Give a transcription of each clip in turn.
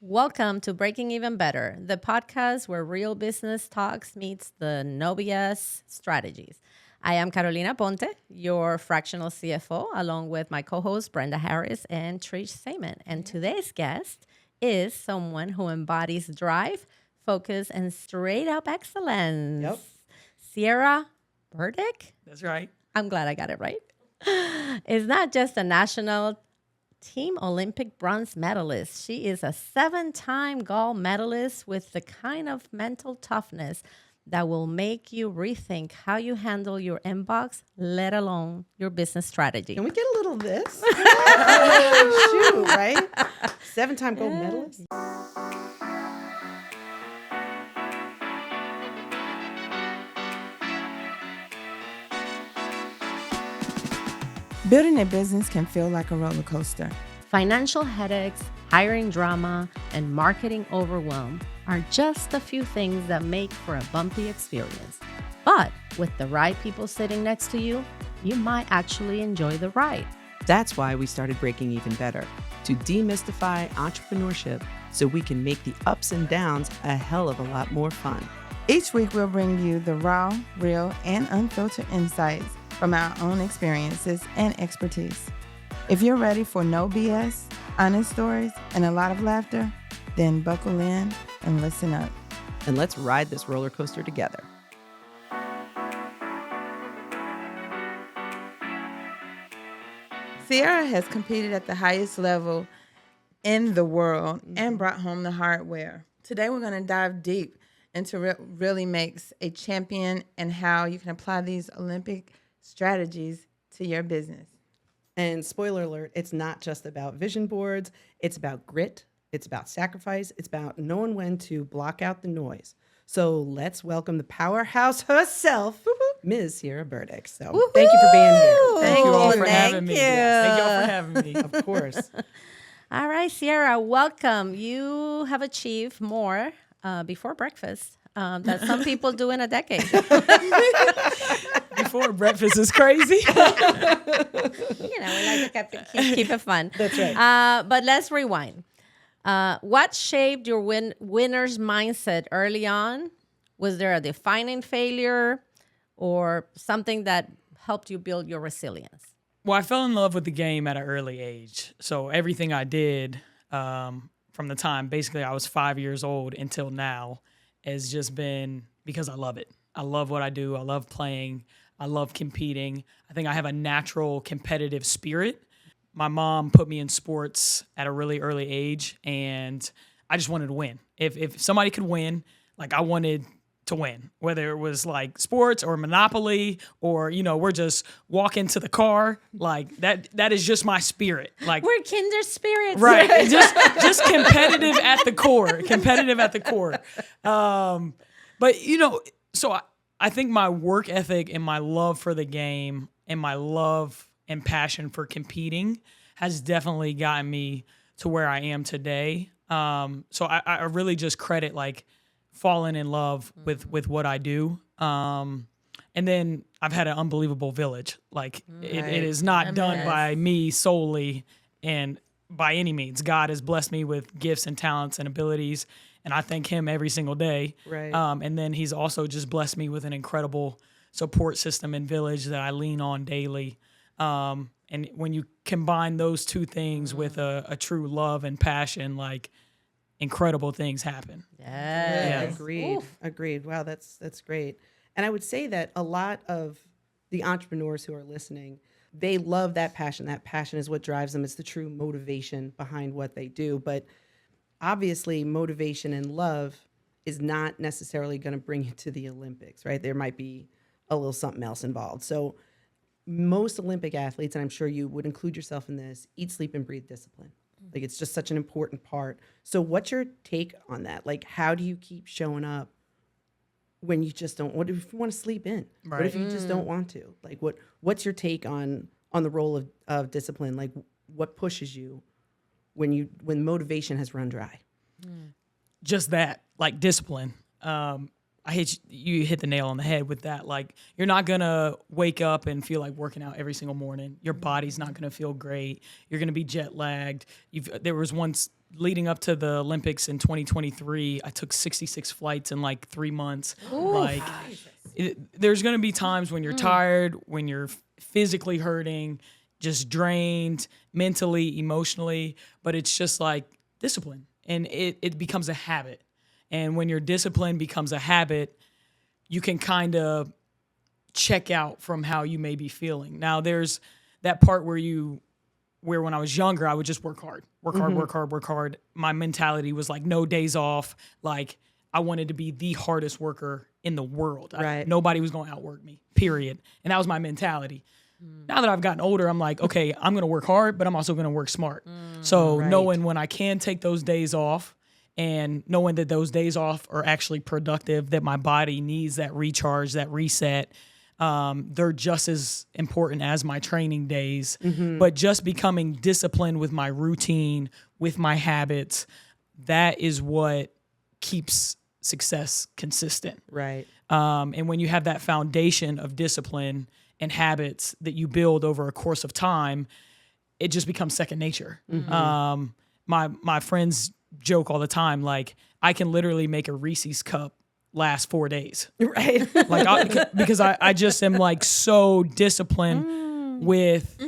Welcome to Breaking Even Better, the podcast where real business talks meets the no BS strategies. I am Carolina Ponte, your fractional CFO, along with my co-hosts Brenda Harris and Trish Seaman. And today's guest is someone who embodies drive, focus, and straight-up excellence. Yep. Cierra Burdick? That's right. I'm glad I got it right. Is not just a national Team Olympic bronze medalist. She is a 7-time gold medalist with the kind of mental toughness that will make you rethink how you handle your inbox, let alone your business strategy. Can we get a little of this? Shoot, right? 7-time gold medalist. Building a business can feel like a roller coaster. Financial headaches, hiring drama, and marketing overwhelm are just a few things that make for a bumpy experience. But with the right people sitting next to you, you might actually enjoy the ride. That's why we started Breaking Even Better, to demystify entrepreneurship so we can make the ups and downs a hell of a lot more fun. Each week, we'll bring you the raw, real, and unfiltered insights from our own experiences and expertise. If you're ready for no BS, honest stories, and a lot of laughter, then buckle in and listen up. And let's ride this roller coaster together. Cierra has competed at the highest level in the world and brought home the hardware. Today, we're going to dive deep into what really makes a champion and how you can apply these Olympic strategies to your business. And spoiler alert, it's not just about vision boards. It's about grit. It's about sacrifice. It's about knowing when to block out the noise. So let's welcome the powerhouse herself, Ms. Cierra Burdick. So thank you for being here. Thank you all for Thank having me. you. Yes, thank you all for having me. Of course. All right, Cierra, welcome. You have achieved more before breakfast that some people do in a decade. Before breakfast is crazy. We like to keep it fun. That's right. But let's rewind. What shaped your winner's mindset early on? Was there a defining failure or something that helped you build your resilience? Well, I fell in love with the game at an early age. So everything I did from the time basically I was 5 years old until now has just been because I love it. I love what I do. I love playing. I love competing. I think I have a natural competitive spirit. My mom put me in sports at a really early age, and I just wanted to win. If somebody could win, like I wanted to win, whether it was like sports or Monopoly or, we're just walking to the car, like that is just my spirit. Like we're kindred spirits. right. just competitive at the core, But, so I think my work ethic and my love for the game and my love and passion for competing has definitely gotten me to where I am today. So I really just credit like falling in love with what I do. And then I've had an unbelievable village. Like it is not done by me solely and by any means. God has blessed me with gifts and talents and abilities, and I thank him every single day. Right. And then he's also just blessed me with an incredible support system and village that I lean on daily. And when you combine those two things with a true love and passion, like incredible things happen. Yes. Agreed. Agreed. Wow, that's great. And I would say that a lot of the entrepreneurs who are listening, they love that passion. That passion is what drives them. It's the true motivation behind what they do. But obviously, motivation and love is not necessarily going to bring you to the Olympics, right? There might be a little something else involved. So most Olympic athletes, and I'm sure you would include yourself in this, eat, sleep, and breathe discipline. Like it's just such an important part. So what's your take on that? Like, how do you keep showing up when you just don't? What if you want to sleep in? Right. What if you just don't want to? Like, what's your take on the role of discipline? Like, what pushes you when motivation has run dry? Just that, like discipline. I you hit the nail on the head with that. Like, you're not gonna wake up and feel like working out every single morning. Your body's not gonna feel great. You're gonna be jet lagged. There was once leading up to the Olympics in 2023, I took 66 flights in like 3 months. Like, there's gonna be times when you're tired, when you're physically hurting, just drained, mentally, emotionally, but it's just like discipline, and it becomes a habit. And when your discipline becomes a habit, you can kind of check out from how you may be feeling. Now, there's that part where when I was younger, I would just work hard. My mentality was like no days off. Like, I wanted to be the hardest worker in the world. Right. Nobody was going to outwork me, period. And that was my mentality. Now that I've gotten older, I'm like, okay, I'm going to work hard, but I'm also going to work smart. So knowing when I can take those days off, and knowing that those days off are actually productive, that my body needs that recharge, that reset, they're just as important as my training days. But just becoming disciplined with my routine, with my habits, that is what keeps success consistent. Right. And when you have that foundation of discipline and habits that you build over a course of time, it just becomes second nature. My friends joke all the time, like, I can literally make a Reese's cup last 4 days. Right. Like, because I just am like so disciplined with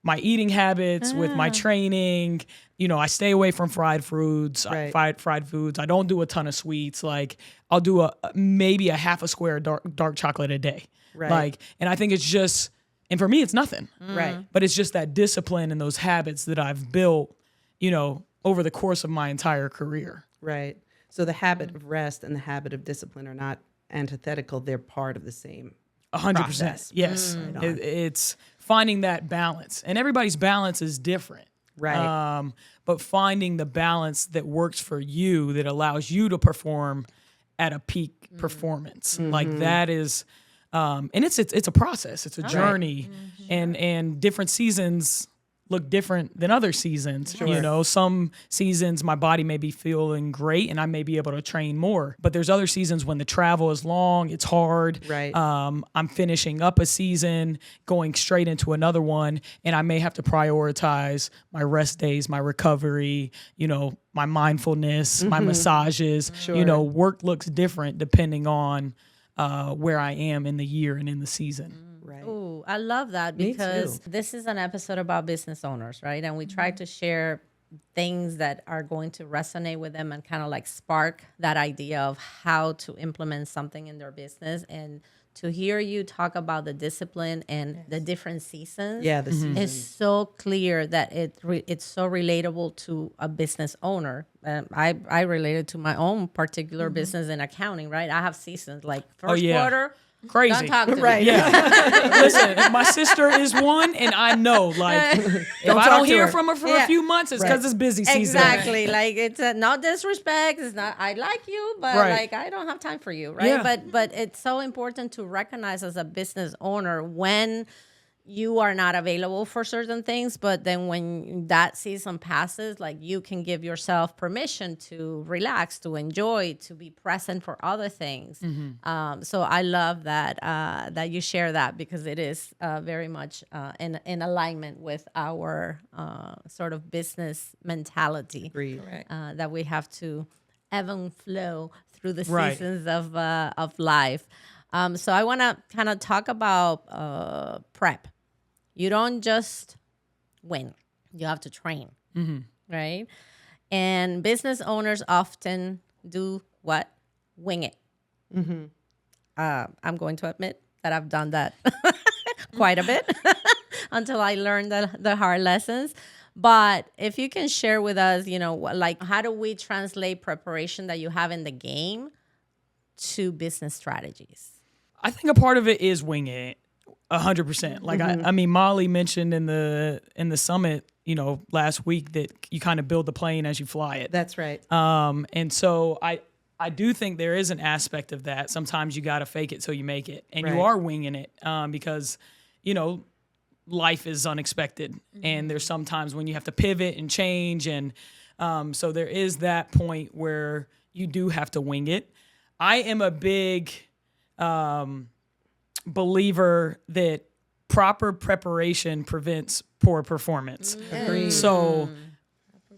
my eating habits, with my training. You know, I stay away from fried foods. Fried foods. I don't do a ton of sweets. Like, I'll do maybe a half a square dark chocolate a day. Right. Like, and I think it's just, and for me, it's nothing. Right. But it's just that discipline and those habits that I've built, you know, over the course of my entire career. Right. So the habit of rest and the habit of discipline are not antithetical. They're part of the same 100%. process. Yes. Right on. It's finding that balance. And everybody's balance is different. Right. But finding the balance that works for you, that allows you to perform at a peak performance. Like, that is, and it's a process. It's a journey. And different seasons look different than other seasons. Sure. You know, some seasons my body may be feeling great and I may be able to train more, but there's other seasons when the travel is long, it's hard. Right. I'm finishing up a season, going straight into another one, and I may have to prioritize my rest days, my recovery, you know, my mindfulness, my massages. Sure. You know, work looks different depending on where I am in the year and in the season. Right. Ooh, I love that, Me because too. this is an episode about business owners, right? And we try to share things that are going to resonate with them and kind of like spark that idea of how to implement something in their business. And to hear you talk about the discipline and the different seasons, Yeah, the season. is so clear that it's so relatable to a business owner. I related to my own particular business in accounting, right? I have seasons like first quarter. Crazy. Don't talk to me. Right. Yeah. Listen, my sister is one, and I know, like, if I talk don't to hear her. from her for a few months, it's because it's busy season. Exactly. Like, it's not disrespect. It's not, I like you, but like, I don't have time for you. Right. Yeah. But it's so important to recognize as a business owner when you are not available for certain things, but then when that season passes, like, you can give yourself permission to relax, to enjoy, to be present for other things. So I love that that you share that, because it is very much in alignment with our sort of business mentality. Agreed. That we have to ebb and flow through the Right. seasons of life. So I want to kind of talk about prep. You don't just win. You have to train, right? And business owners often do what? Wing it. I'm going to admit that I've done that quite a bit until I learned the hard lessons. But if you can share with us, you know, like, how do we translate preparation that you have in the game to business strategies? I think a part of it is winging it. 100%. Like, I mean, Molly mentioned in the summit, you know, last week, that you kind of build the plane as you fly it. That's right. And so I do think there is an aspect of that. Sometimes you got to fake it till you make it, and you are winging it because, you know, life is unexpected, and there's sometimes when you have to pivot and change, and so there is that point where you do have to wing it. I am a big believer that proper preparation prevents poor performance. So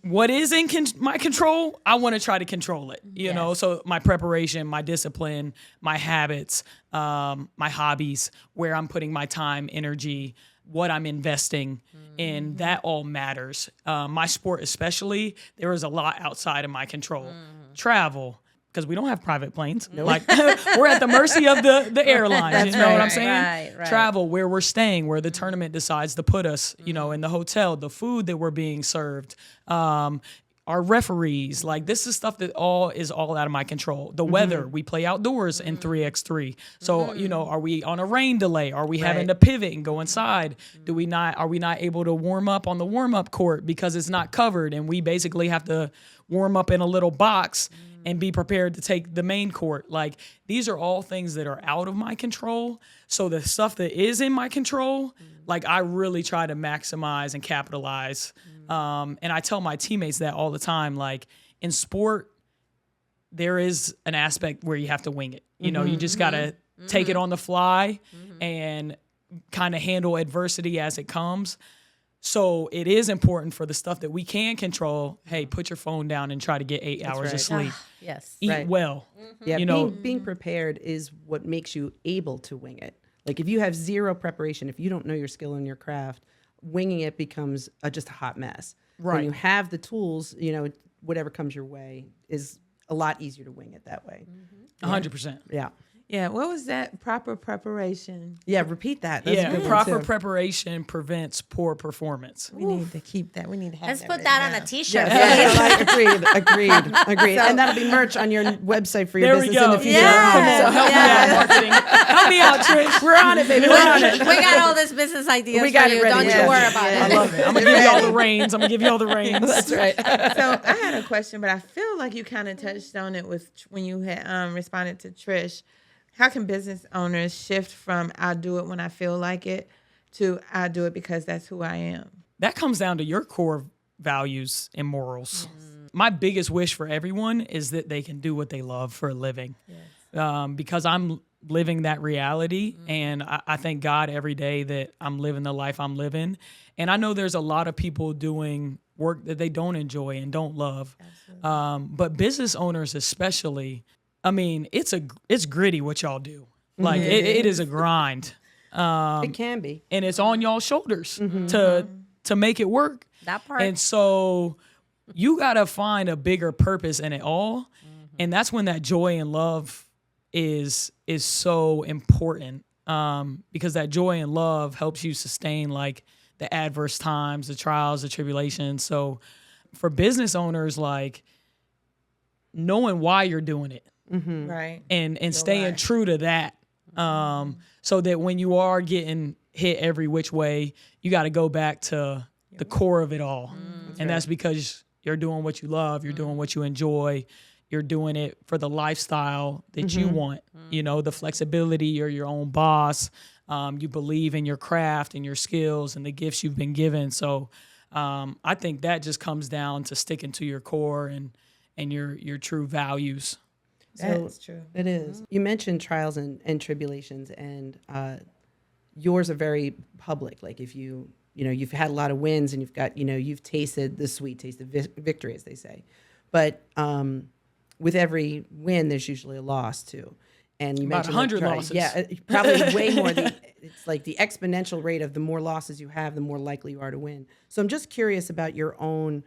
what is in my control, I want to try to control it, you know? So my preparation, my discipline, my habits, my hobbies, where I'm putting my time, energy, what I'm investing in, that all matters. My sport especially, there is a lot outside of my control. Travel, because we don't have private planes. Like we're at the mercy of the airlines. You know what I'm saying? Right. Travel, where we're staying, where the tournament decides to put us, you know, in the hotel, the food that we're being served, our referees. Like this is stuff that is all out of my control. The weather, we play outdoors in 3x3. So, you know, are we on a rain delay? Are we having to pivot and go inside? Are we not able to warm up on the warm-up court because it's not covered and we basically have to warm up in a little box and be prepared to take the main court? Like these are all things that are out of my control. So the stuff that is in my control, like I really try to maximize and capitalize. And I tell my teammates that all the time. Like in sport, there is an aspect where you have to wing it. You know, you just gotta take it on the fly and kind of handle adversity as it comes. So it is important for the stuff that we can control. Hey, put your phone down and try to get 8 hours of sleep. Yes. Eat well. Yeah, You know, being prepared is what makes you able to wing it. Like if you have zero preparation, if you don't know your skill in your craft, winging it becomes just a hot mess. Right. When you have the tools, you know, whatever comes your way is a lot easier to wing it that way. 100%. Yeah. Yeah, what was that? Proper preparation. Yeah, repeat that. That's a good one, proper too. preparation prevents poor performance. We need to keep that. We need to have Let's that put written that on down. a T-shirt. Agreed. And that'll be merch on your website for your There we business go. in the future. Yeah. Help me out, marketing. Help me out, Trish. We're on it, baby. We're on it. We got all this business ideas We got for it you. ready. Don't Yeah. you worry about I it. love it. I'm going to give you all the reins. That's right. So I had a question, but I feel like you kind of touched on it with when you had responded to Trish. How can business owners shift from I'll do it when I feel like it to I'll do it because that's who I am? That comes down to your core values and morals. My biggest wish for everyone is that they can do what they love for a living. Because I'm living that reality, and I thank God every day that I'm living the life I'm living. And I know there's a lot of people doing work that they don't enjoy and don't love. But business owners especially, I mean, it's gritty what y'all do. Like it is a grind. It can be. And it's on y'all's shoulders to make it work. That part. And so you got to find a bigger purpose in it all. And that's when that joy and love is so important, because that joy and love helps you sustain like the adverse times, the trials, the tribulations. So for business owners, like knowing why you're doing it, Right. and staying true to that, so that when you are getting hit every which way, you got to go back to the core of it all. That's because you're doing what you love, you're doing what you enjoy, you're doing it for the lifestyle that you want. You know, the flexibility, you're your own boss. You believe in your craft and your skills and the gifts you've been given. So I think that just comes down to sticking to your core and your true values. That's true. It is. You mentioned trials and tribulations, and yours are very public. Like if you've had a lot of wins and you've tasted the sweet taste of victory, as they say. But with every win, there's usually a loss too. And you About mentioned 100 losses. Yeah, probably way more. It's like the exponential rate of the more losses you have, the more likely you are to win. So I'm just curious about your own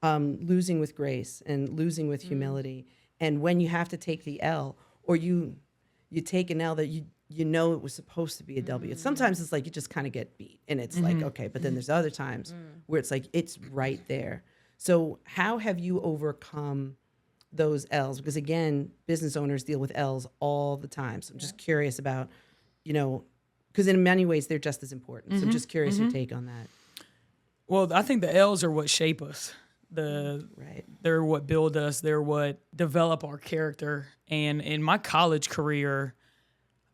losing with grace and losing with humility. And when you have to take the L, or you take an L that you know it was supposed to be a W. Sometimes it's like you just kind of get beat, and it's like, okay, but then there's other times where it's like it's right there. So how have you overcome those L's? Because again, business owners deal with L's all the time. So I'm just curious about, because in many ways they're just as important. So I'm just curious your take on that. Well, I think the L's are what shape us. They're what build us. They're what develop our character. And in my college career,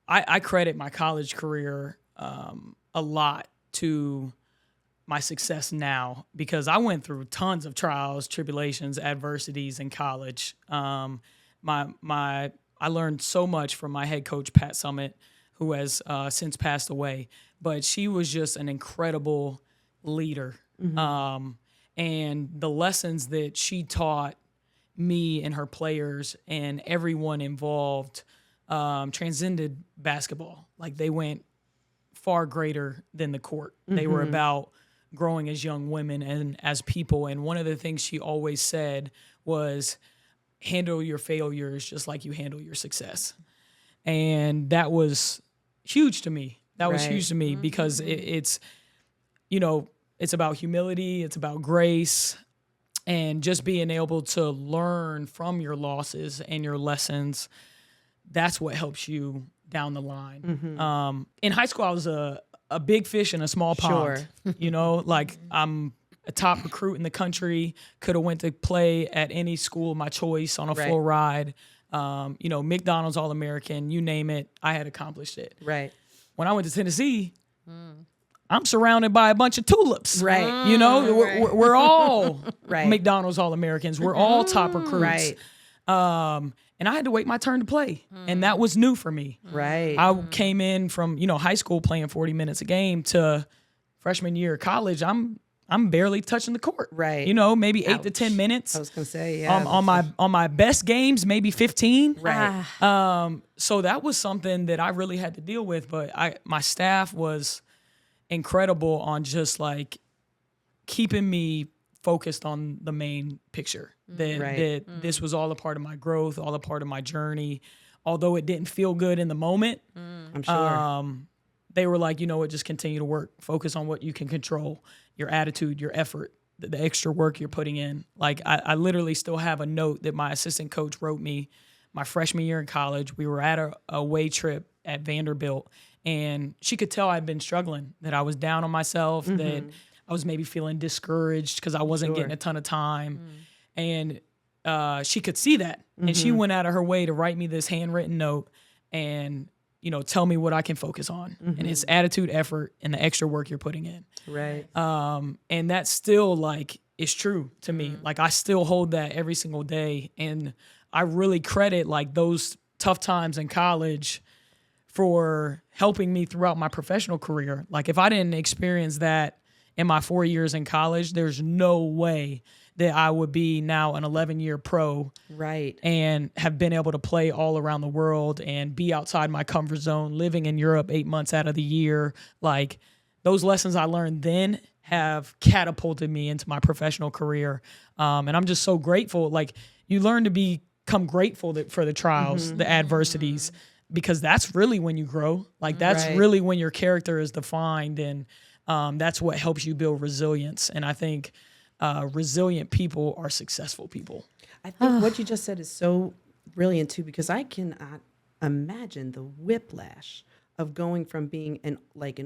I credit my college career a lot to my success now, because I went through tons of trials, tribulations, adversities in college. I I learned so much from my head coach, Pat Summitt, who has since passed away. But she was just an incredible leader. And the lessons that she taught me and her players and everyone involved transcended basketball. Like, they went far greater than the court. They were about growing as young women and as people. And one of the things she always said was, handle your failures just like you handle your success. And that was huge to me. That was huge to me because it's, you know, it's about humility, it's about grace, and just being able to learn from your losses and your lessons. That's what helps you down the line. In high school, I was a big fish in a small pond. You know, like, I'm a top recruit in the country, could have went to play at any school of my choice on a full ride. You know, McDonald's All-American, you name it, I had accomplished it. Right. When I went to Tennessee, I'm surrounded by a bunch of tulips. Right. You know, we're all McDonald's All-Americans. We're all top recruits. Right. And I had to wait my turn to play. And that was new for me. Right. I came in from, you know, high school playing 40 minutes a game to freshman year of college. I'm barely touching the court. Right. You know, maybe 8 to 10 minutes. I was gonna say, yeah. On my best games, maybe 15. Right. So that was something that I really had to deal with. But my staff was incredible on just like keeping me focused on the main picture. That this was all a part of my growth, all a part of my journey. Although it didn't feel good in the moment, I'm sure. they were like, you know what, just continue to work. Focus on what you can control, your attitude, your effort, the extra work you're putting in. Like, I literally still have a note that my assistant coach wrote me my freshman year in college. We were at a away trip at Vanderbilt, and she could tell I'd been struggling, that I was down on myself, that I was maybe feeling discouraged because I wasn't getting a ton of time. And she could see that. And she went out of her way to write me this handwritten note and, you know, tell me what I can focus on. And it's attitude, effort, and the extra work you're putting in. Right. And that's still, like, it's true to me. Like, I still hold that every single day. And I really credit, like, those tough times in college for helping me throughout my professional career. Like, if I didn't experience that in my 4 years in college, there's no way that I would be now an 11-year pro. Right. And have been able to play all around the world and be outside my comfort zone, living in Europe 8 months out of the year. Like, those lessons I learned then have catapulted me into my professional career. And I'm just so grateful. Like, you learn to become grateful for the trials, the adversities, because that's really when you grow. Like, that's really when your character is defined. And that's what helps you build resilience. And I think resilient people are successful people. I think what you just said is so brilliant too, because I cannot imagine the whiplash of going from being an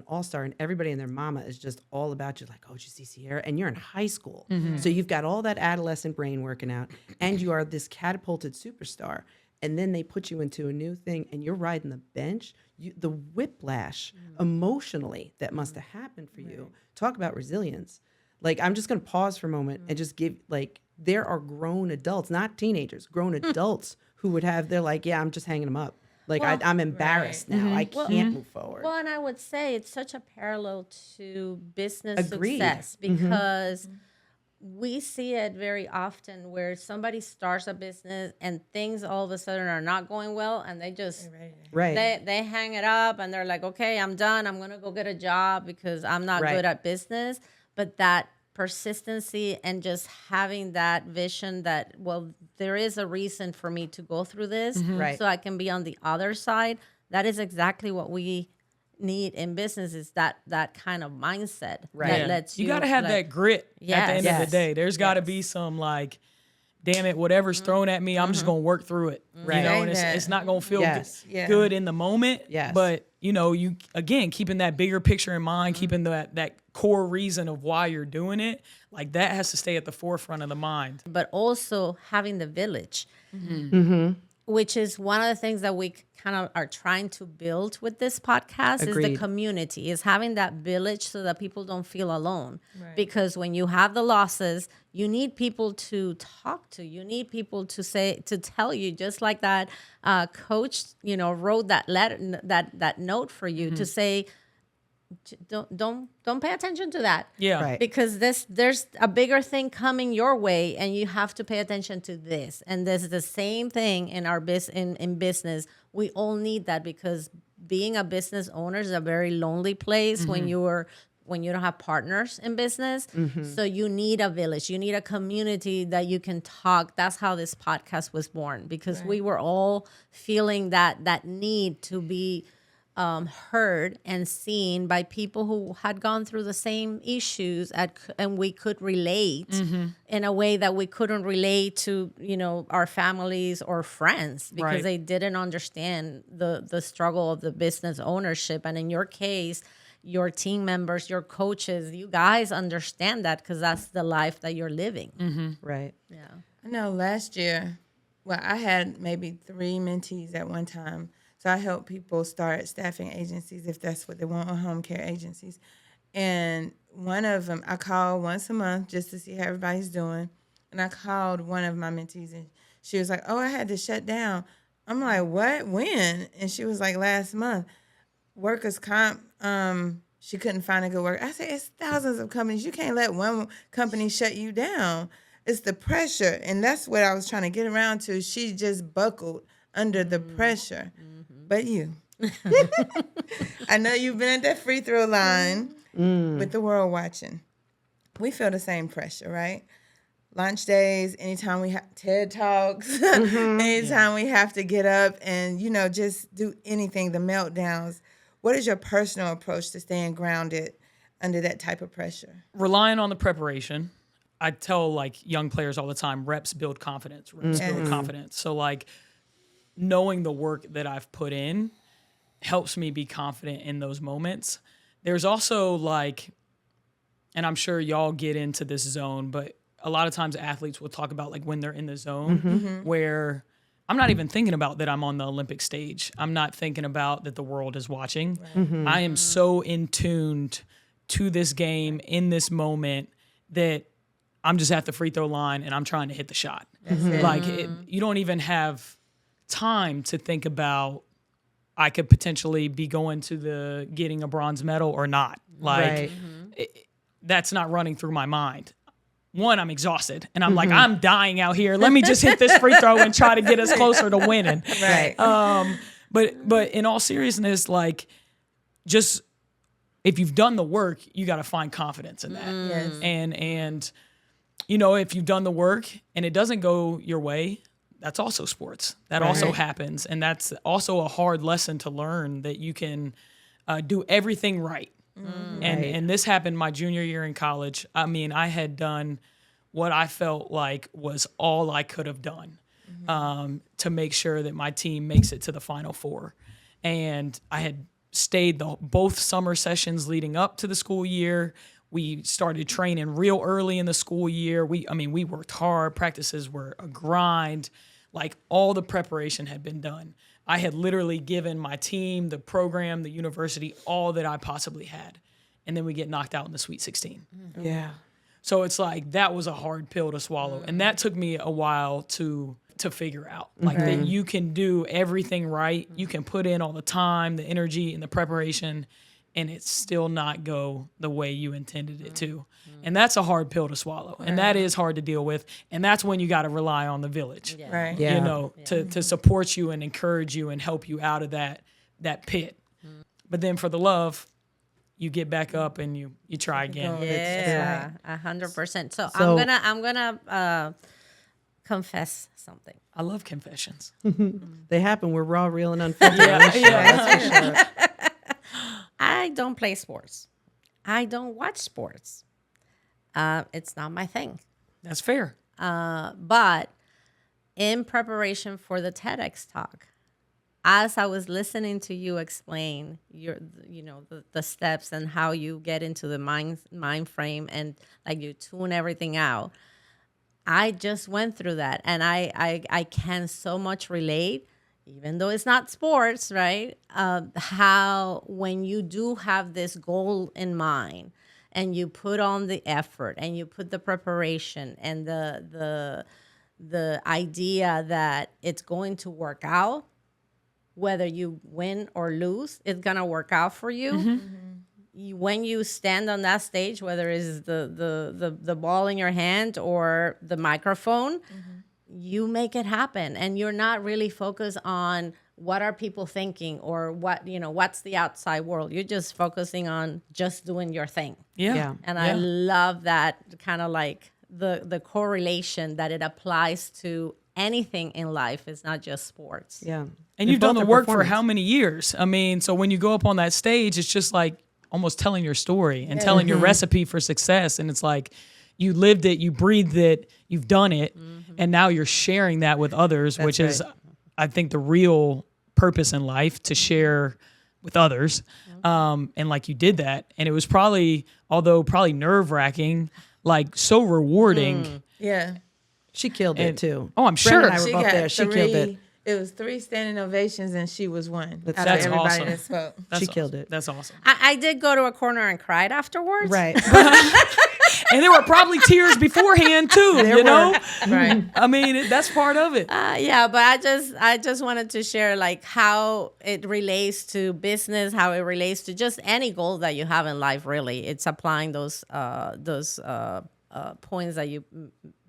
all-star and everybody and their mama is just all about you, like, oh, did you see Cierra? And you're in high school. So you've got all that adolescent brain working out, and you are this catapulted superstar. And then they put you into a new thing and you're riding the bench. The whiplash emotionally that must have happened for you. Talk about resilience. Like, I'm just going to pause for a moment and just give, like, there are grown adults, not teenagers, grown adults who would have, they're like, yeah, I'm just hanging them up. Like, Well, I'm embarrassed now. I can't move forward. Well, and I would say it's such a parallel to business Agreed. success because we see it very often where somebody starts a business and things all of a sudden are not going well, and they just they hang it up and they're like, okay, I'm done. I'm gonna go get a job because I'm not good at business. But that persistency and just having that vision that, well, there is a reason for me to go through this, so I can be on the other side. That is exactly what we need in business, is that kind of mindset that lets you got to have that grit at the end of the day. There's got to be some, like, damn it, whatever's thrown at me, I'm just going to work through it. You know, and it's not going to feel good in the moment. But, you know, you, again, keeping that bigger picture in mind, keeping that core reason of why you're doing it, like, that has to stay at the forefront of the mind. But also having the village. which is one of the things that we kind of are trying to build with this podcast, is the Agreed. community, is having that village so that people don't feel alone. Right. Because when you have the losses, you need people to talk to. You need people to tell you, just like that coach, wrote that letter, that note for you to say, don't pay attention to that. Yeah. Right. Because there's a bigger thing coming your way, and you have to pay attention to this. And this is the same thing in our in business. We all need that, because being a business owner is a very lonely place when you don't have partners in business. So you need a village, you need a community that you can talk. That's how this podcast was born, because we were all feeling that need to be heard and seen by people who had gone through the same issues, and we could relate in a way that we couldn't relate to, our families or friends, because Right. they didn't understand the struggle of the business ownership. And in your case, your team members, your coaches, you guys understand that, because that's the life that you're living. Right. Yeah. I know last year, I had maybe 3 mentees at one time. So I help people start staffing agencies if that's what they want, or home care agencies. And one of them, I call once a month just to see how everybody's doing. And I called one of my mentees, and she was like, "Oh, I had to shut down." I'm like, "What? When?" And she was like, "Last month. Workers' comp, she couldn't find a good worker." I said, "It's thousands of companies. You can't let one company shut you down. It's the pressure." And that's what I was trying to get around to. She just buckled under the pressure. But you. I know you've been at that free throw line with the world watching. We feel the same pressure, right? Lunch days, anytime we have TED Talks, anytime we have to get up and, just do anything, the meltdowns. What is your personal approach to staying grounded under that type of pressure? Relying on the preparation. I tell young players all the time, reps build confidence. Reps build confidence. So knowing the work that I've put in helps me be confident in those moments. There's also and I'm sure y'all get into this zone, but a lot of times athletes will talk about when they're in the zone where I'm not even thinking about that I'm on the Olympic stage. I'm not thinking about that the world is watching. Right. I am so in tuned to this game in this moment that I'm just at the free throw line and I'm trying to hit the shot. You don't even have time to think about I could potentially be going to getting a bronze medal or not. Right. That's not running through my mind. One, I'm exhausted and I'm I'm dying out here. Let me just hit this free throw and try to get us closer to winning. Right. But in all seriousness, just if you've done the work, you got to find confidence in that. Yes. And if you've done the work and it doesn't go your way, that's also sports. That also happens. And that's also a hard lesson to learn, that you can do everything right. And this happened my junior year in college. I mean, I had done what I felt like was all I could have done to make sure that my team makes it to the Final Four. And I had stayed both summer sessions leading up to the school year. We started training real early in the school year. We worked hard. Practices were a grind. All the preparation had been done. I had literally given my team, the program, the university, all that I possibly had. And then we get knocked out in the Sweet 16. Yeah. So it's that was a hard pill to swallow. And that took me a while to figure out. That you can do everything right. You can put in all the time, the energy, and the preparation, and it still not go the way you intended it to. And that's a hard pill to swallow. And that is hard to deal with. And that's when you got to rely on the village. Yeah. Right. Yeah. To support you and encourage you and help you out of that pit. But then for the love, you get back up and you try again. Yeah, 100%. So I'm gonna confess something. I love confessions. They happen. We're raw, real, and unfiltered. Yeah. That's for sure. I don't play sports. I don't watch sports. It's not my thing. That's fair. But in preparation for the TEDx talk, as I was listening to you explain the steps and how you get into the mind frame and you tune everything out, I just went through that, and I can so much relate, even though it's not sports, right? How when you do have this goal in mind, and you put on the effort, and you put the preparation, and the idea that it's going to work out, whether you win or lose, it's gonna work out for you. When you stand on that stage, whether it's the ball in your hand or the microphone, you make it happen, and you're not really focused on what are people thinking or what's the outside world. You're just focusing on just doing your thing. Yeah. And I love that kind of like the correlation that it applies to anything in life. It's not just sports. Yeah. And you've done both the are work for performance. how many years? I mean, so when you go up on that stage, it's just like almost telling your story and telling your recipe for success. And it's like you lived it, you breathed it, you've done it, and now you're sharing that with others, which is, I think, the real purpose in life, to share with others. And like you did that. And it was probably, although probably nerve-wracking, like so rewarding. Yeah. She killed it too. Oh, I'm Brenda sure. and I were She both got there. She 3, killed it. It was 3 standing ovations, and she was one out of That's everybody awesome. that spoke. She killed it. That's awesome. I did go to a corner and cried afterwards. Right. And there were probably tears beforehand too, you know? Right. I mean, that's part of it. Yeah, but I just wanted to share like how it relates to business, how it relates to just any goal that you have in life. Really, it's applying those points that you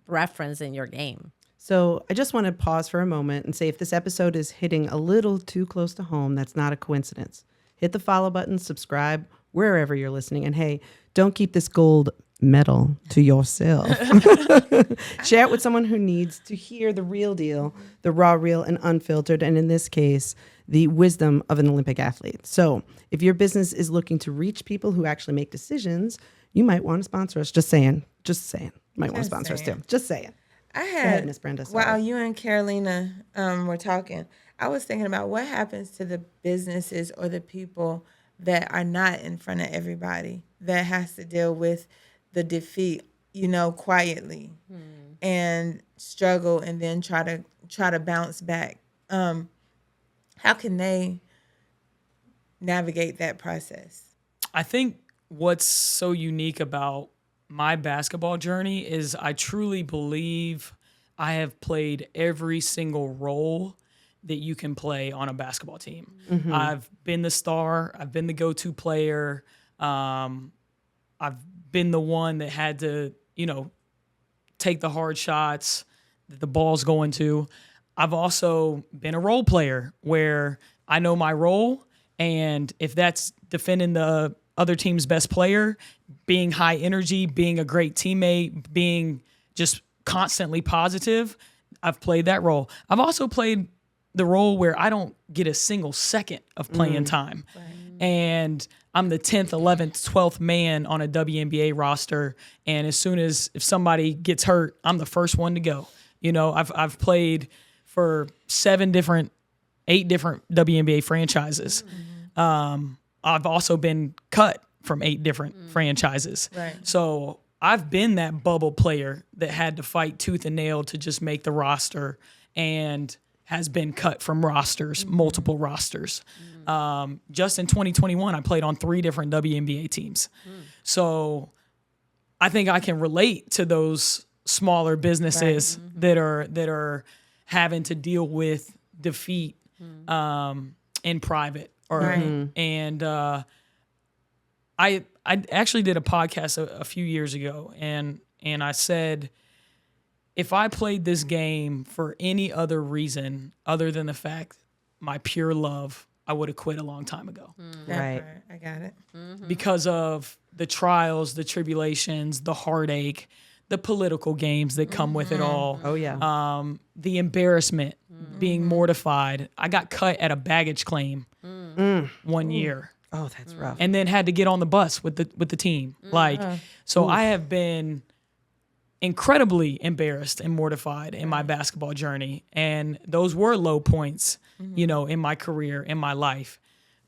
reference in your game. So I just want to pause for a moment and say if this episode is hitting a little too close to home, that's not a coincidence. Hit the follow button, subscribe wherever you're listening. And hey, don't keep this gold medal to yourself. Share it with someone who needs to hear the real deal, the raw, real, and unfiltered. And in this case, the wisdom of an Olympic athlete. So if your business is looking to reach people who actually make decisions, you might want to sponsor us. Just saying. Might want to sponsor us too. Just saying. I Go ahead, had, Miss Brenda. Sorry. while you and Carolina were talking, I was thinking about what happens to the businesses or the people that are not in front of everybody, that has to deal with the defeat, quietly and struggle and then try to bounce back. How can they navigate that process? I think what's so unique about my basketball journey is I truly believe I have played every single role that you can play on a basketball team. I've been the star. I've been the go-to player. I've been the one that had to, take the hard shots that the ball's going to. I've also been a role player where I know my role, and if that's defending the other team's best player, being high energy, being a great teammate, being just constantly positive, I've played that role. I've also played the role where I don't get a single second of playing time. Right. And I'm the 10th, 11th, 12th man on a WNBA roster. And as soon as if somebody gets hurt, I'm the first one to go. I've played for 8 different WNBA franchises. I've also been cut from 8 different franchises. Right. So I've been that bubble player that had to fight tooth and nail to just make the roster and has been cut from rosters, multiple rosters. Just in 2021, I played on 3 different WNBA teams. So I think I can relate to those smaller businesses that are having to deal with defeat in private. And I actually did a podcast a few years ago, and I said, if I played this game for any other reason other than the fact my pure love, I would have quit a long time ago. Right. I got it. Because of the trials, the tribulations, the heartache, the political games that come with it all. Oh, yeah. The embarrassment, being mortified. I got cut at a baggage claim 1 year. Oh, that's rough. And then had to get on the bus with the team. So I have been incredibly embarrassed and mortified in my basketball journey. And those were low points, in my career, in my life.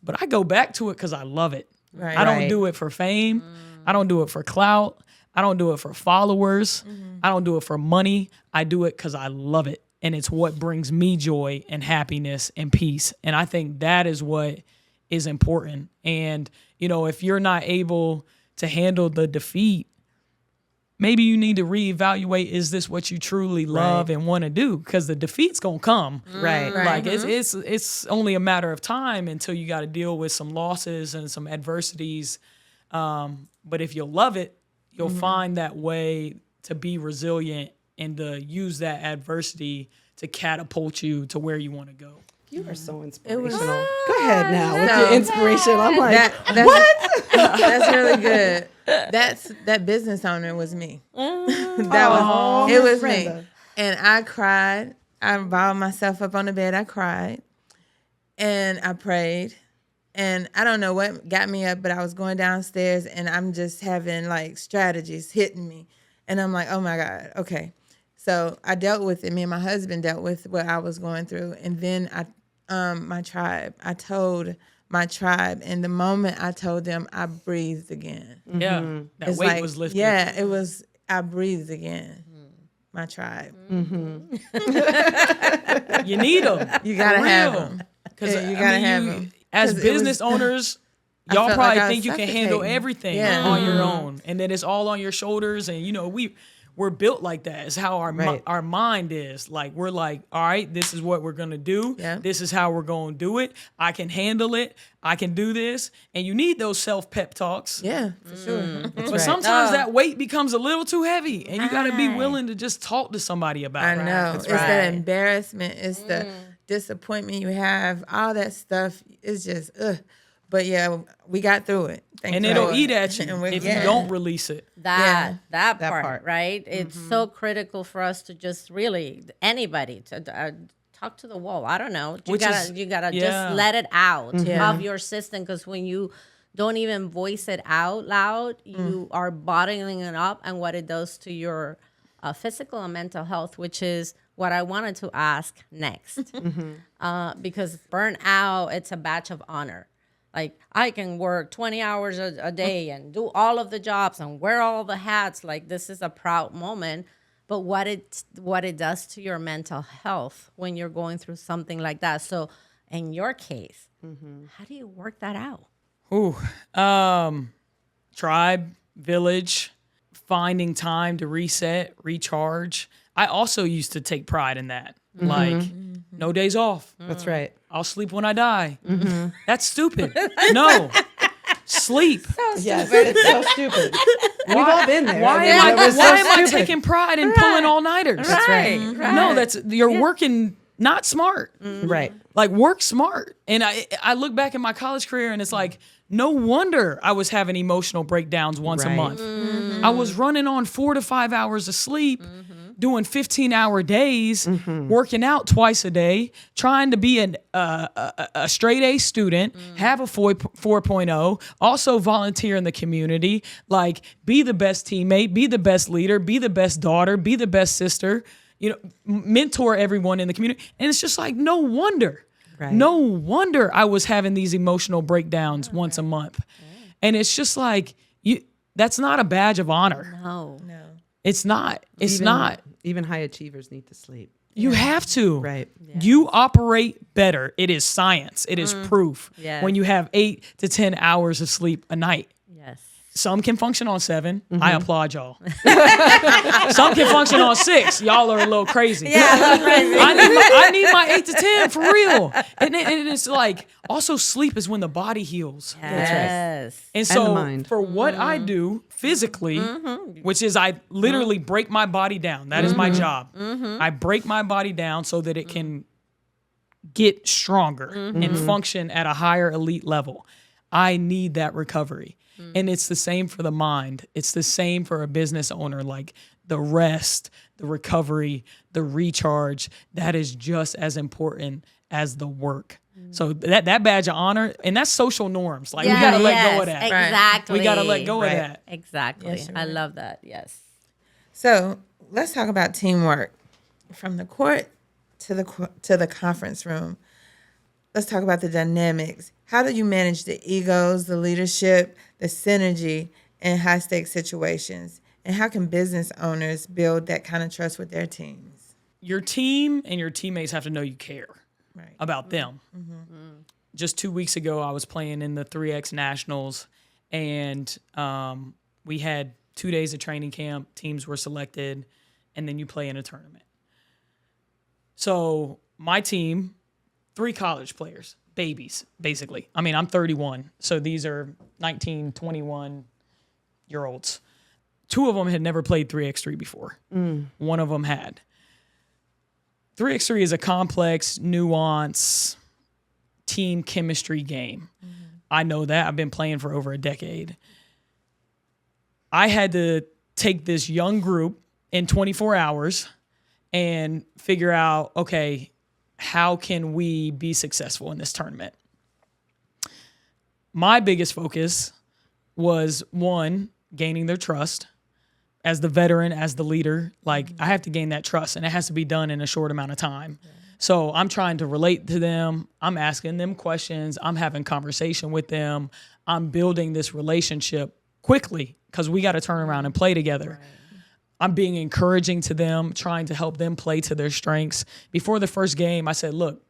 But I go back to it because I love it. I don't do it for fame. I don't do it for clout. I don't do it for followers. I don't do it for money. I do it because I love it. And it's what brings me joy and happiness and peace. And I think that is what is important. And, if you're not able to handle the defeat, maybe you need to reevaluate, is this what you truly love and want to do? Because the defeat's going to come. Right. Like it's only a matter of time until you got to deal with some losses and some adversities. But if you love it, you'll find that way to be resilient and to use that adversity to catapult you to where you want to go. You are so inspirational. Go ahead now with your inspiration. I'm like, what? That's really good. That business owner was me. It was me. And I cried. I balled myself up on the bed. I cried. And I prayed. And I don't know what got me up, but I was going downstairs and I'm just having like strategies hitting me. And I'm like, oh my God, okay. So I dealt with it. Me and my husband dealt with what I was going through. And then I told my tribe, and the moment I told them, I breathed again. Yeah, that weight was lifted. Yeah, it was, I breathed again. My tribe. You need them. You got to have them. Because you got to have them. As business owners, y'all probably think you can handle everything on your own, and then it's all on your shoulders. And we're built like that. It's how our mind is. Like we're like, all right, this is what we're gonna do. Yeah. This is how we're gonna do it. I can handle it. I can do this. And you need those self-pep talks. Yeah, for sure. But sometimes that weight becomes a little too heavy, and you got to be willing to just talk to somebody about it. I know. It's that embarrassment. It's the disappointment you have. All that stuff is just ugh. But yeah, we got through it. And it'll eat at you if you don't release it. That part, right? It's so critical for us to just really, anybody, to talk to the wall. I don't know. You gotta just let it out of your system, because when you don't even voice it out loud, you are bottling it up, and what it does to your physical and mental health, which is what I wanted to ask next. Because burnout, it's a badge of honor. Like, I can work 20 hours a day and do all of the jobs and wear all the hats. Like, this is a proud moment. But what it does to your mental health when you're going through something like that. So in your case, how do you work that out? Tribe, village, finding time to reset, recharge. I also used to take pride in that. Like, no days off. That's right. I'll sleep when I die. That's stupid. No. Sleep. Yes, it's so stupid. We've all been there. Why am I taking pride in pulling all-nighters? That's right. No, you're working not smart. Right. Like, work smart. And I look back at my college career, and it's like, no wonder I was having emotional breakdowns once a month. I was running on 4 to 5 hours of sleep, doing 15-hour days, working out twice a day, trying to be a straight A student, have a 4.0, also volunteer in the community, like, be the best teammate, be the best leader, be the best daughter, be the best sister, mentor everyone in the community. And it's just like, no wonder. Right. No wonder I was having these emotional breakdowns once a month. And it's just like, that's not a badge of honor. No. It's not. It's not. Even high achievers need to sleep. You have to. Right. Yes. You operate better. It is science. It is proof. Yes. When you have 8 to 10 hours of sleep a night. Yes. Some can function on 7. I applaud y'all. Some can function on 6. Y'all are a little crazy. Yeah, a little crazy. I need my 8 to 10 for real. And it's like, also sleep is when the body heals. Yes. And so the mind. For what I do physically, which is I literally break my body down. That is my job. I break my body down so that it can get stronger and function at a higher elite level. I need that recovery. And it's the same for the mind. It's the same for a business owner. Like, the rest, the recovery, the recharge, that is just as important as the work. So that badge of honor, and that's social norms. Like, we got to let go of that. Exactly. We got to let go of that. Exactly. Yes, I love that. Yes. So let's talk about teamwork. From the court to the conference room. Let's talk about the dynamics. How do you manage the egos, the leadership, the synergy in high-stakes situations? And how can business owners build that kind of trust with their teams? Your team and your teammates have to know you care Right. about them. Just 2 weeks ago, I was playing in the 3X Nationals, and we had 2 days of training camp. Teams were selected, and then you play in a tournament. So my team, 3 college players, babies, basically. I mean, I'm 31, so these are 19, 21-year-olds. 2 of them had never played 3x3 before. One of them had. 3x3 is a complex, nuanced team chemistry game. I know that. I've been playing for over a decade. I had to take this young group in 24 hours and figure out, okay, how can we be successful in this tournament? My biggest focus was, 1, gaining their trust. As the veteran, as the leader, like I have to gain that trust, and it has to be done in a short amount of time. So I'm trying to relate to them. I'm asking them questions. I'm having conversation with them. I'm building this relationship quickly because we got to turn around and play together. I'm being encouraging to them, trying to help them play to their strengths. Before the first game, I said, look,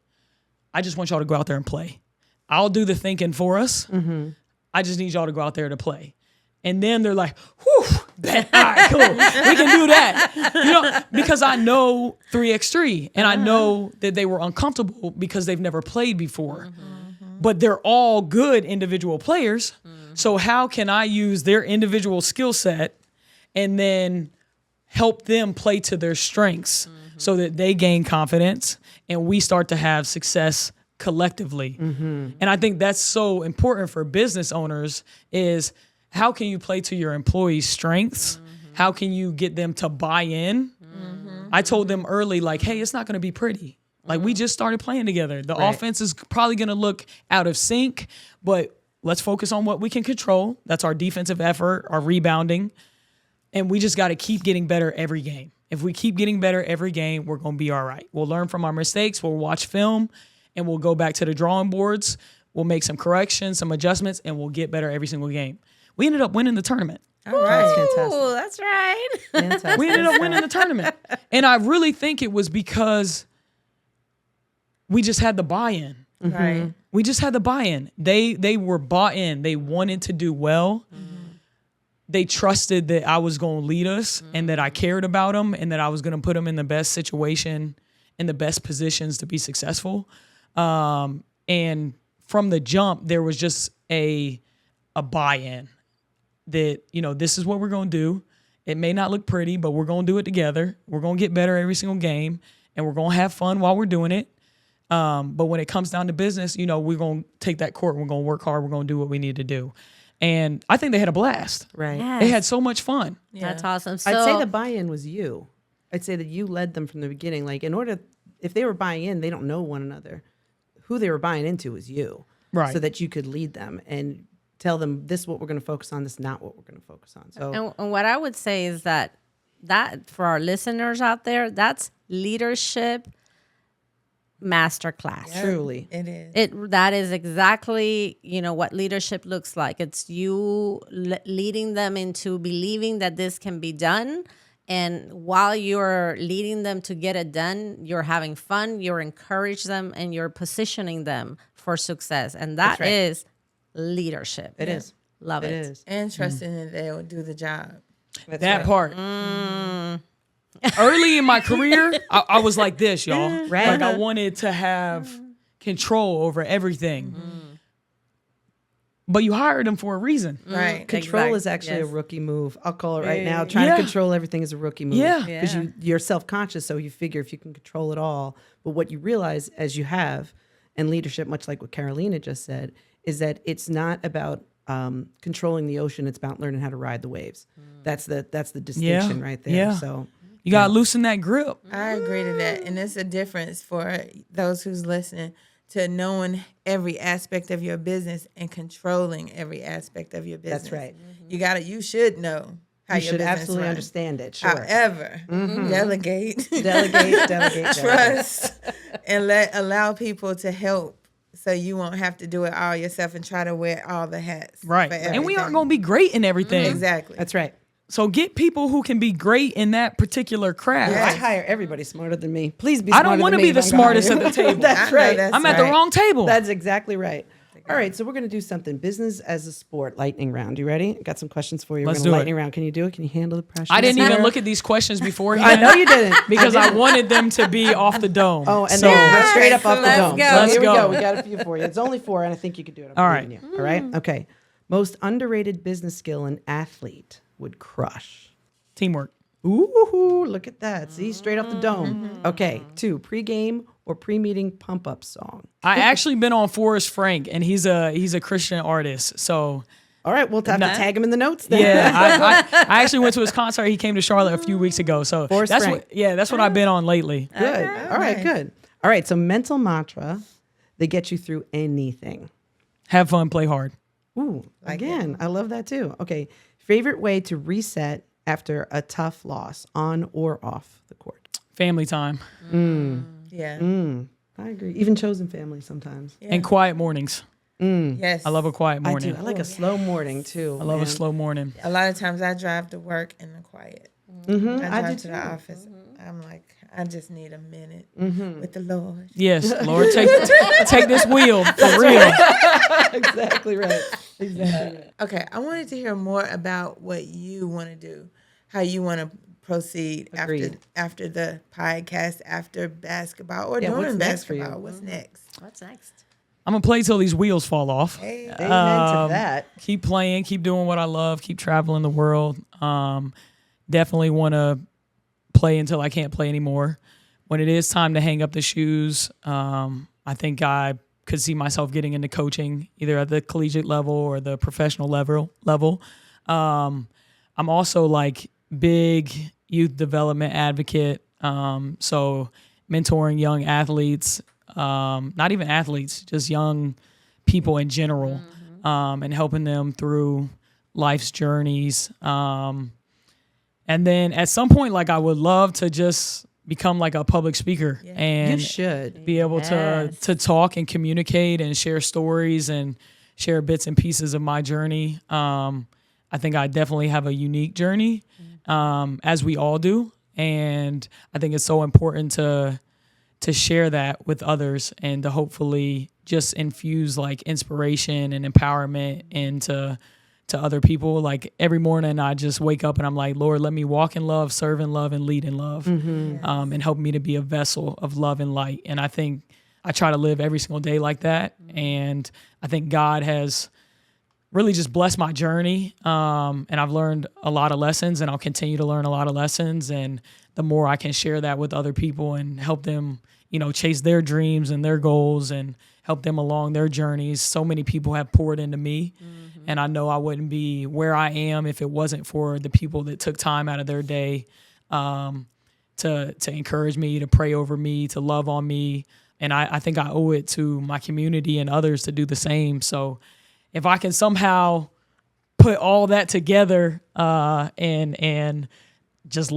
I just want y'all to go out there and play. I'll do the thinking for us. I just need y'all to go out there to play. And then they're like, whew, all right, cool. We can do that. Because I know 3x3 and I know that they were uncomfortable because they've never played before. But they're all good individual players. So how can I use their individual skill set and then help them play to their strengths so that they gain confidence and we start to have success collectively. And I think that's so important for business owners is, how can you play to your employees' strengths? How can you get them to buy in? I told them early, like, hey, it's not going to be pretty. Like, we just started playing together. The offense is probably going to look out of sync, but let's focus on what we can control. That's our defensive effort, our rebounding. And we just got to keep getting better every game. If we keep getting better every game, we're going to be all right. We'll learn from our mistakes. We'll watch film, and we'll go back to the drawing boards. We'll make some corrections, some adjustments, and we'll get better every single game. We ended up winning the tournament. All right. Ooh, that's right. Fantastic. We ended up winning the tournament. And I really think it was because we just had the buy-in. Right. We just had the buy-in. They were bought in. They wanted to do well. They trusted that I was going to lead us and that I cared about them and that I was going to put them in the best situation, in the best positions to be successful. And from the jump, there was just a buy-in that, this is what we're going to do. It may not look pretty, but we're going to do it together. We're going to get better every single game, and we're going to have fun while we're doing it. But when it comes down to business, we're going to take that court. We're going to work hard. We're going to do what we need to do. And I think they had a blast. Right. Yes. They had so much fun. That's awesome. So, I'd say the buy-in was you. I'd say that you led them from the beginning. Like, if they were buying in, they don't know one another. Who they were buying into was you. Right. So that you could lead them and tell them, this is what we're going to focus on, this is not what we're going to focus on. So, and what I would say is that for our listeners out there, that's leadership masterclass. truly. It is. That is exactly, what leadership looks like. It's you leading them into believing that this can be done. And while you're leading them to get it done, you're having fun, you're encouraging them, and you're positioning them for success. And that is leadership. It is. Love it. It is. And trusting that they'll do the job. That's That right. part. Early in my career, I was like this, y'all. Right. Like I wanted to have control over everything. But you hired them for a reason. Right. Control is actually a Yes. rookie move. I'll call it right now. Trying Yeah. to control everything is a rookie move. Yeah. Because you're self-conscious, so you figure if you can control it all. But what you realize as you have, and leadership, much like what Carolina just said, is that it's not about controlling the ocean. It's about learning how to ride the waves. That's the distinction right there. Yeah. So You got to loosen that grip. I agree to that. And it's a difference for those who's listening to knowing every aspect of your business and controlling every aspect of your business. That's right. You should know how you your should business absolutely runs. understand it. Sure. However, delegate, Delegate. trust, and allow people to help so you won't have to do it all yourself and try to wear all the hats. Right. for And we aren't everything. going to be great in everything. Exactly. That's right. So get people who can be great in that particular craft. I hire everybody smarter than me. Please be I smarter don't want to than me be the if I'm gonna smartest hire at the you. table. That's I know right. that's I'm at the right. wrong table. That's exactly right. All right, so we're going to do something business as a sport lightning round. You ready? Got some questions for you. Let's We're do gonna it. lightning round. Can you do it? Can you handle the pressure? I didn't even Sarah? look at these questions beforehand. I know you didn't. because I wanted them to be off the dome. Oh, and so, they're straight up off the Let's dome. go. So Let's here we go. go. We got a few for you. It's only 4, and I think you could do it. I'm All believing right. you. All right. Okay. Most underrated business skill an athlete would crush. teamwork. Ooh, look at that. See, straight off the dome. Okay. 2, pre-game or pre-meeting pump-up song. I actually been on Forrest Frank, and he's a Christian artist. So All right, we'll have to tag him in the notes then. yeah, I actually went to his concert. He came to Charlotte a few weeks ago. So Forrest that's Frank. that's what I've been on lately. Good. All right, good. All right, so mental mantra, they get you through anything. Have fun, play hard. Ooh, again, I love that too. Okay, favorite way to reset after a tough loss, on or off the court? Family time Yeah. I agree. Even chosen family sometimes. and quiet mornings. Yes. I love a quiet I morning. do. I like a slow morning too. I love a man. slow morning. A lot of times I drive to work in the quiet. I I drive do to too. the office. I'm like, I just need a minute with the Lord. Yes, Lord, take this wheel for real. Exactly right. Exactly right. Okay, I wanted to hear more about what you want to do, how you want to proceed Agreed. after the podcast, after basketball, or Yeah, what's during next for you? basketball. What's next? What's next? I'm gonna play till these wheels fall off. Hey, Amen to that. Keep playing, keep doing what I love, keep traveling the world. Definitely want to play until I can't play anymore. When it is time to hang up the shoes, I think I could see myself getting into coaching, either at the collegiate level or the professional level. I'm also like big youth development advocate. So mentoring young athletes, not even athletes, just young people in general, and helping them through life's journeys. And then at some point, like I would love to just become like a public speaker and You should. be able to talk and communicate and share stories and share bits and pieces of my journey. I think I definitely have a unique journey, as we all do. And I think it's so important to share that with others and to hopefully just infuse like inspiration and empowerment into other people. Like every morning I just wake up and I'm like, Lord, let me walk in love, serve in love, and lead in love, and help me to be a vessel of love and light. And I think I try to live every single day like that. And I think God has really just blessed my journey. And I've learned a lot of lessons, and I'll continue to learn a lot of lessons. And the more I can share that with other people and help them, chase their dreams and their goals and help them along their journeys. So many people have poured into me, and I know I wouldn't be where I am if it wasn't for the people that took time out of their day to encourage me, to pray over me, to love on me. And I think I owe it to my community and others to do the same. So if I can somehow put all that together and just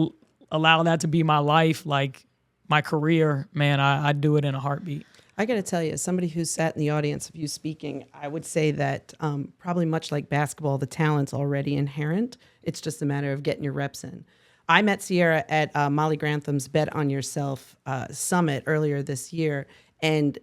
allow that to be my life, like my career, man, I'd do it in a heartbeat. I got to tell you, as somebody who's sat in the audience of you speaking, I would say that probably much like basketball, the talent's already inherent. It's just a matter of getting your reps in. I met Cierra at Molly Grantham's Bet on Yourself summit earlier this year, and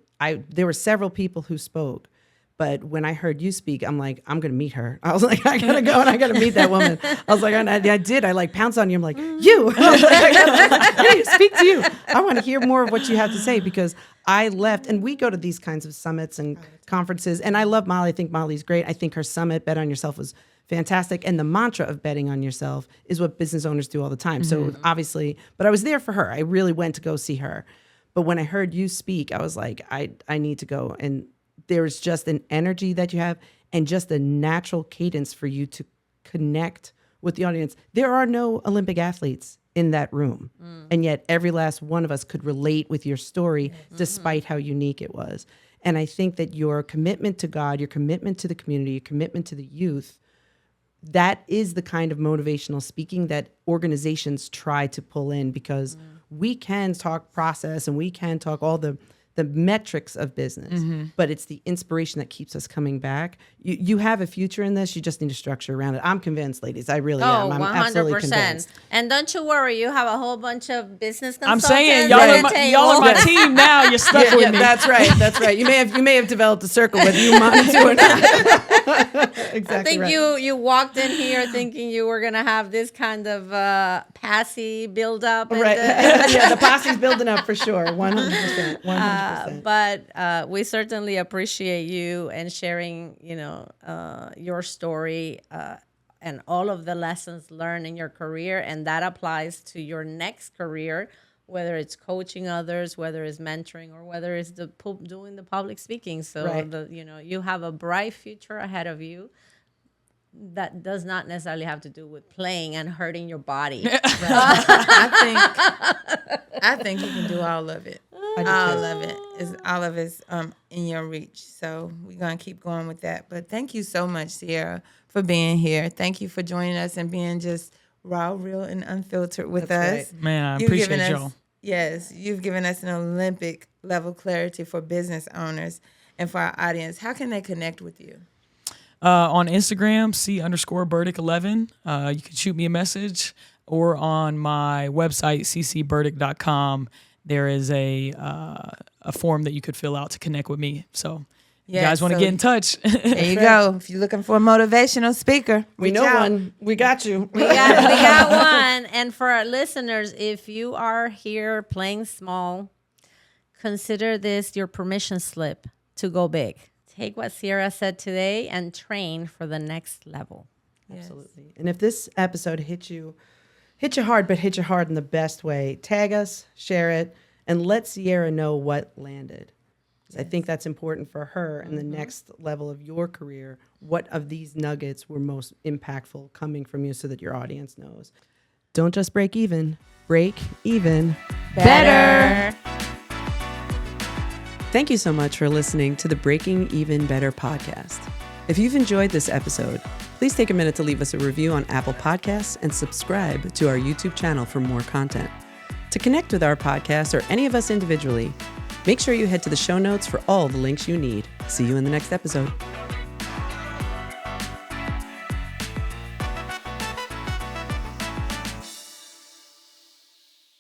there were several people who spoke. But when I heard you speak, I'm like, I'm going to meet her. I was like, I got to go and I got to meet that woman. I was like, I did. I like pounced on you. I'm like, you. I was like, I gotta speak to you. I want to hear more of what you have to say, because I left, and we go to these kinds of summits and conferences. And I love Molly. I think Molly's great. I think her summit, Bet on Yourself, was fantastic. And the mantra of betting on yourself is what business owners do all the time. So obviously, but I was there for her. I really went to go see her. But when I heard you speak, I was like, I need to go. And there's just an energy that you have and just a natural cadence for you to connect with the audience. There are no Olympic athletes in that room. And yet every last one of us could relate with your story, despite how unique it was. And I think that your commitment to God, your commitment to the community, your commitment to the youth, that is the kind of motivational speaking that organizations try to pull in, because we can talk process and we can talk all the the metrics of business, but it's the inspiration that keeps us coming back. You have a future in this. You just need to structure around it. I'm convinced, ladies. I really am. I'm absolutely convinced. And don't you worry, you have a whole bunch of business I'm consultants. saying y'all are my team now. You're stuck with me. That's right. That's right. You may have developed a circle, whether you want to or not. Exactly. I think right. you walked in here thinking you were gonna have this kind of passy build up. Right. Yeah, the posse's building up for sure. 100%. 100%. But we certainly appreciate you and sharing, your story and all of the lessons learned in your career, and that applies to your next career, whether it's coaching others, whether it's mentoring, or whether it's doing the public speaking. So right. You have a bright future ahead of you. That does not necessarily have to do with playing and hurting your body. I think you can do all of it. All of it is in your reach. So we're gonna keep going with that. But thank you so much, Cierra, for being here. Thank you for joining us and being just raw, real, and unfiltered with us. Right. Man, I appreciate y'all. Yes, you've given us an Olympic level clarity for business owners and for our audience. How can they connect with you? On Instagram, C_Burdick11. You can shoot me a message, or on my website, ccburdick.com. There is a form that you could fill out to connect with me. So if you guys want to get in touch. There you go. If you're looking for a motivational speaker, we know one. We got you. We got one. And for our listeners, if you are here playing small, consider this your permission slip to go big. Take what Cierra said today and train for the next level. Absolutely. And if this episode hit you hard, but hit you hard in the best way, tag us, share it, and let Cierra know what landed. I think that's important for her in the next level of your career. What of these nuggets were most impactful coming from you so that your audience knows? Don't just break even Better. Thank you so much for listening to the Breaking Even Better podcast. If you've enjoyed this episode, please take a minute to leave us a review on Apple Podcasts and subscribe to our YouTube channel for more content. To connect with our podcast or any of us individually, make sure you head to the show notes for all the links you need. See you in the next episode.